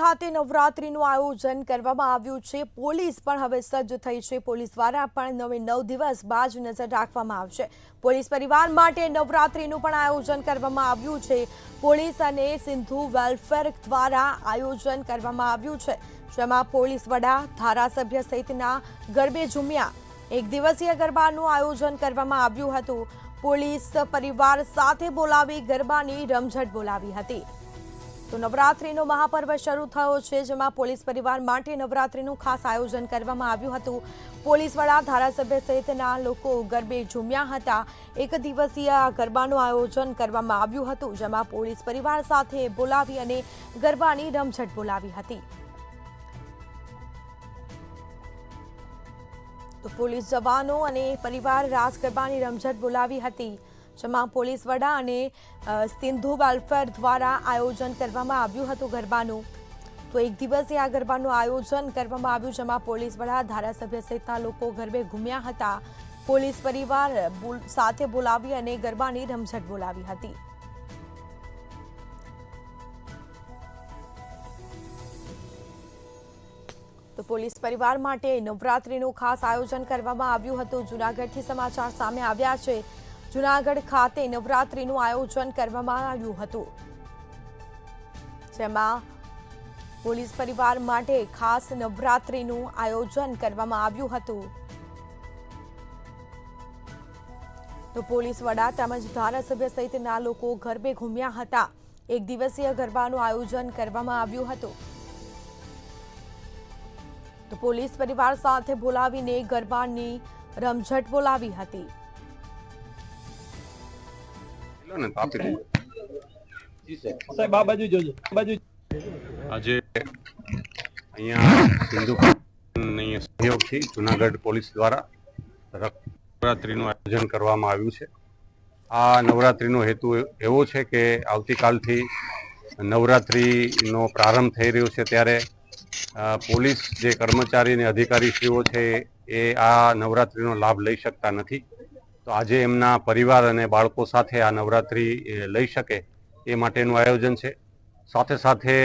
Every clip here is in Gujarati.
ખાતે નવરાત્રીનું આયોજન કરવામાં આવ્યું છે। પોલીસ પણ હવે સજ્જ થઈ છે। પોલીસ દ્વારા પણ 9 દિવસ બાજ નજર રાખવામાં આવશે। પોલીસ પરિવાર માટે નવરાત્રીનું પણ આયોજન કરવામાં આવ્યું છે। પોલીસ અને સિંધુ વેલફેર દ્વારા આયોજન કરવામાં આવ્યું છે, જેમાં પોલીસ વડા, ધારાસભ્ય સહિતના ગરબે ઝૂમ્યા। એક દિવસીય ગરબાનું આયોજન કરવામાં આવ્યું હતું। પોલીસ પરિવાર સાથે બોલાવી ગરબાની રમઝટ બોલાવી હતી। તો નવરાત્રીનો મહાપર્વ શરૂ થયો છે, જેમાં પોલીસ પરિવાર માટે નવરાત્રીનું ખાસ આયોજન કરવામાં આવ્યું હતું। પોલીસ વડા, ધારાસભ્ય સહિતના લોકો ગરબે ઝૂમ્યા હતા। એક દિવસીય ગરબાનું આયોજન કરવામાં આવ્યું હતું, જેમાં પોલીસ પરિવાર સાથે બોલાવી અને ગરબાની રમઝટ બોલાવી હતી। તો પોલીસ જવાનો અને પરિવાર રાસ ગરબાની રમઝટ બોલાવી હતી, જેમાં પોલીસ વડા અને સિંધુ વેલફેર દ્વારા આયોજન કરવામાં આવ્યું હતું ગરબાનું। તો એક દિવસીય આ ગરબાનું આયોજન કરવામાં આવ્યું, જેમાં પોલીસ વડા, ધારાસભ્ય સહિતના લોકો ગરબે ઘૂમ્યા હતા। પોલીસ પરિવાર સાથે બોલાવી અને ગરબાની રમઝટ બોલાવી હતી। તો પોલીસ પરિવાર માટે નવરાત્રીનું ખાસ આયોજન કરવામાં આવ્યું હતું। જૂનાગઢથી સમાચાર સામે આવ્યા છે। જૂનાગઢ ખાતે નવરાત્રીનું આયોજન કરવામાં આવ્યું હતું, જેમાં પોલીસ પરિવાર માટે ખાસ નવરાત્રીનું આયોજન કરવામાં આવ્યું હતું। તો પોલીસ વડા તેમજ ધારાસભ્ય સહિતના લોકો ગરબે ઘૂમ્યા હતા। એક દિવસીય ગરબાનું આયોજન કરવામાં આવ્યું હતું। તો પોલીસ પરિવાર સાથે બોલાવીને ગરબાની રમઝટ બોલાવી હતી। આજે અહીંયા સિંધુ સહયોગથી જૂનાગઢ પોલીસ દ્વારા નવરાત્રીનું આયોજન કરવામાં આવ્યું છે। આ નવરાત્રીનો હેતુ એવો છે કે આવતીકાલથી નવરાત્રીનો પ્રારંભ થઈ રહ્યો છે, ત્યારે પોલીસ જે કર્મચારી અને અધિકારીશ્રીઓ છે એ આ નવરાત્રીનો લાભ લઈ શકતા નથી। તો આજે એમના પરિવાર અને બાળકો સાથે આ નવરાત્રી લઈ શકે એ માટેનું આયોજન છે। સાથે સાથે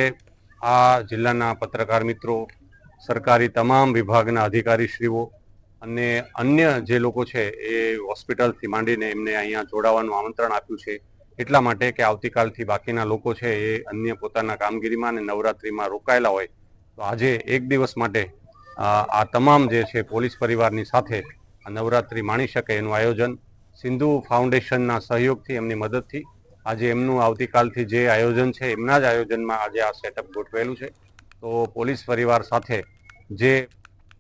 આ જિલ્લાના પત્રકાર મિત્રો, સરકારી તમામ વિભાગના અધિકારીશ્રીઓ અને અન્ય જે લોકો છે એ હોસ્પિટલથી માંડીને એમને અહીંયા જોડાવાનું આમંત્રણ આપ્યું છે, એટલા માટે કે આવતીકાલથી બાકીના લોકો છે એ અન્ય પોતાના કામગીરીમાં અને નવરાત્રીમાં રોકાયેલા હોય, તો આજે એક દિવસ માટે આ તમામ જે છે પોલીસ પરિવારની સાથે આ નવરાત્રી માણી શકે એનું આયોજન સિંધુ ફાઉન્ડેશનના સહયોગથી, એમની મદદથી આજે એમનું આવતીકાલથી જે આયોજન છે એમના જ આયોજનમાં આજે આ સેટઅપ ગોઠવેલું છે। તો પોલીસ પરિવાર સાથે જે